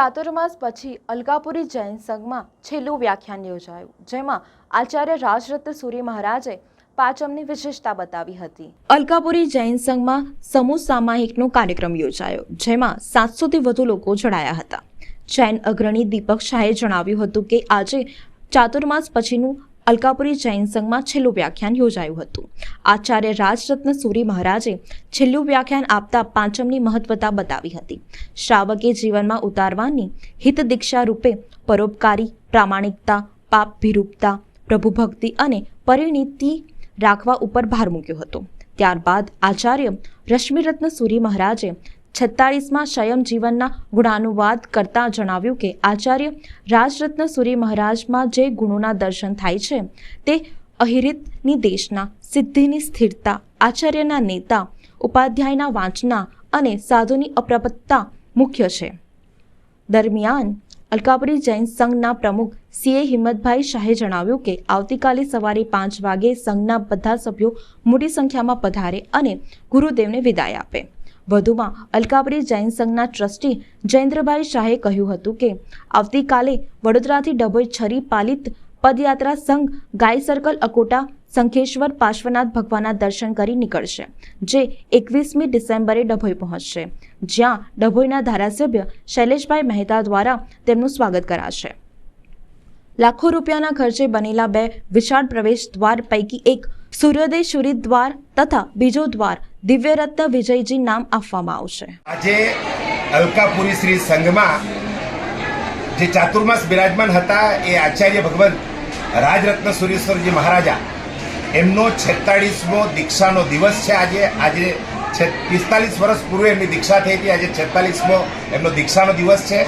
ચાતુર્માસ પછી અલકાપુરી જૈન સંઘમાં છેલ્લું વ્યાખ્યાન યોજાયું, જેમાં આચાર્ય રાજરત્ન સુરી મહારાજે પાંચમની વિશેષતા બતાવી હતી। અલકાપુરી જૈન સંઘમાં સમૂહ સામાયિકનો કાર્યક્રમ યોજાયો, જેમાં 700થી વધુ લોકો જોડાયા હતા। જૈન અગ્રણી દીપક શાહે જણાવ્યું હતું કે આજે ચાતુર્માસ પછીનું અલકાપુરી જૈન સંઘમાં છેલ્લું વ્યાખ્યાન યોજાયું હતું। આચાર્ય રાજરત્ન સુરી મહારાજે છેલ્લું વ્યાખ્યાન આપતા પાંચમની મહત્વતા બતાવી હતી। શ્રાવકે જીવનમાં ઉતારવાની હિત દીક્ષા રૂપે પરોપકારી, પ્રામાણિકતા, પાપ ભિરૂપતા, પ્રભુ ભક્તિ અને પરિણીતિ રાખવા ઉપર ભાર મૂક્યો હતો। ત્યારબાદ આચાર્ય રશ્મિરત્ન સુરી મહારાજે 46માં સંયમ જીવનના ગુણાનુવાદ કરતા જણાવ્યું કે આચાર્ય રાજરત્ન સુરી મહારાજમાં જે ગુણોના દર્શન થાય છે તે અહિરિતની દેશના, સિદ્ધિની સ્થિરતા, આચાર્યના નેતા, ઉપાધ્યાયના વાંચના અને સાધુની અપ્રપત્તા મુખ્ય છે। દરમિયાન અલકાપુરી જૈન સંઘના પ્રમુખ CA હિંમતભાઈ શાહે જણાવ્યું કે આવતીકાલે સવારે 5 વાગે સંઘના બધા સભ્યો મોટી સંખ્યામાં પધારે અને ગુરુદેવને વિદાય આપે। વધુમાં અલકાપુરી જૈન સંઘના ટ્રસ્ટી જયેન્દ્રભાઈ શાહે કહ્યું હતું કે આવતીકાલે વડોદરાથી ડભોઈ છરી પાલિત પદયાત્રા સંઘ ગાય સર્કલ અકોટા શંખેશ્વર પાર્શ્વનાથ ભગવાનના દર્શન કરી નીકળશે, જે 21મી ડિસેમ્બરે ડભોઈ પહોંચશે, જ્યાં ડભોઈના ધારાસભ્ય શૈલેષભાઈ મહેતા દ્વારા તેમનું સ્વાગત કરાશે। લાખો રૂપિયાના ખર્ચે બનેલા 2 વિશાળ પ્રવેશ દ્વાર પૈકી એક સૂર્યોદય શુરી દ્વાર તથા બીજો દ્વાર દિવ્યરત્ન વિજયજી નામ આપવામાં આવશે। આજે અલકાપુરી શ્રી સંઘમાં જે ચાતુર્માસ બિરાજમાન હતા એ આચાર્ય ભગવાન રાજરત્ન સુરીશ્વરજી મહારાજા એમનો 46મો દીક્ષાનો દિવસ છે। આજે 45 વર્ષ પૂર્વે એમની દીક્ષા થઈ હતી। આજે 46મો એમનો દીક્ષાનો દિવસ છે।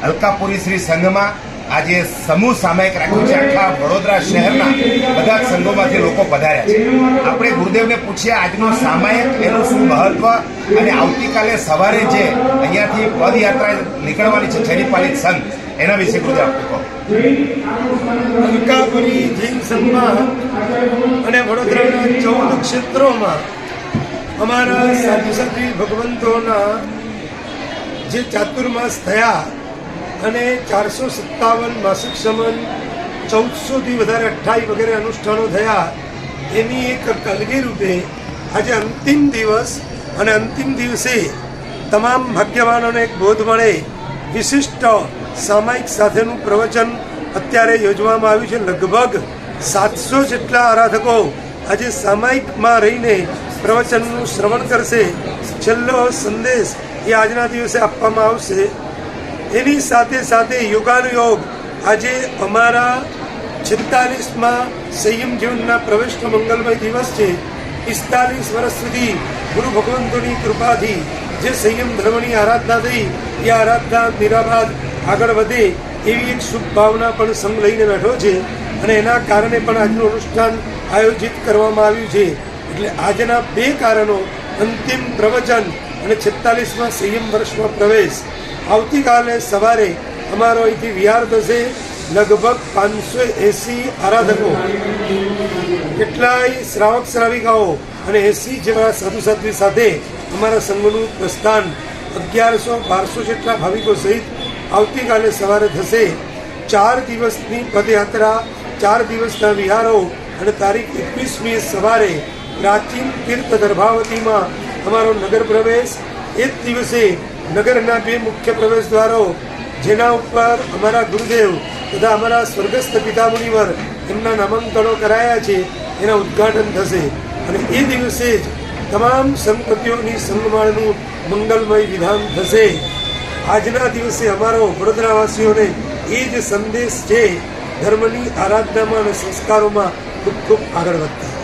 અલકાપુરી શ્રી સંઘમાં આજે સમૂહ સામાયિક રાખ્યું છે। આખા વડોદરા શહેરના બધા સંઘોમાંથી લોકો પધાર્યા છે। આપણે ગુરુદેવને પૂછીએ આજનો સામાયિક એનું શું મહત્વ અને આવતીકાલે સવારે જે અહીંયાથી પદયાત્રા નીકળવાની છે છરીપાલિત સંઘ, એના વિશે ગુરુદેવ આપણે કહો। અલકાપુરી જૈન સંઘમાં અને વડોદરાના 14 ક્ષેત્રોમાં અમારા સાધુ સાધ્વી ભગવંતોના જે ચાતુર્માસ થયા અને 457 માસિક સમન, 1400થી વધારે 28 વગેરે અનુષ્ઠાનો થયા, એની એક કલગી રૂપે આજે અંતિમ દિવસ અને અંતિમ દિવસે તમામ ભાગ્યવાનોને એક બોધ મળે વિશિષ્ટ સામાયિક સાથેનું પ્રવચન અત્યારે યોજવામાં આવ્યું છે। લગભગ 700 જેટલા આરાધકો આજે સામાયિકમાં રહીને પ્રવચનનું શ્રવણ કરશે। છેલ્લો સંદેશ એ આજના દિવસે આપવામાં આવશે। એની સાથે સાથે યોગાનુયોગ આજે અમારા 46માં સંયમ જીવનના પ્રવેશનો મંગલમય દિવસ છે। 45 વર્ષ સુધી ગુરુ ભગવંતોની કૃપાથી જે સંયમ ધર્મની આરાધના થઈ એ આરાધના નિરાબાદ આગળ વધે એવી એક શુભ ભાવના પણ સંઘ લઈને બેઠો છે અને એના કારણે પણ આજનું અનુષ્ઠાન આયોજિત કરવામાં આવ્યું છે। એટલે આજના 2 કારણો, અંતિમ પ્રવચન અને 46માં સંયમ વર્ષમાં પ્રવેશ। આવતીકાલે સવારે અમારો અહીંથી વિહાર થશે। લગભગ 580 આરાધકો, કેટલાય શ્રાવક શ્રાવિકાઓ અને 80 જેવા સાધુ સાધ્વી સાથે અમારા સંઘનું પ્રસ્થાન 1100-1200 જેટલા ભાવિકો સહિત આવતીકાલે સવારે થશે। 4 દિવસની પદયાત્રા, 4 દિવસના વિહારો અને તારીખ 21મી સવારે પ્રાચીન તીર્થ ગર્ભાવતીમાં અમારો નગર પ્રવેશ। એ જ દિવસે નગરના 2 મુખ્ય પ્રવેશ દ્વારો, જેના ઉપર અમારા ગુરુદેવ તથા અમારા સ્વર્ગસ્થ પિતા મુનિવર એમના નામાંકનો કરાયા છે, એના ઉદ્ઘાટન થશે અને એ દિવસે જ તમામ સંપત્તિઓની સંગમાળનું મંગલમય વિધાન થશે। આજના દિવસે અમારો વડોદરાવાસીઓને એ જ સંદેશ છે, ધર્મની આરાધનામાં અને સંસ્કારોમાં ખૂબ ખૂબ આગળ વધતા।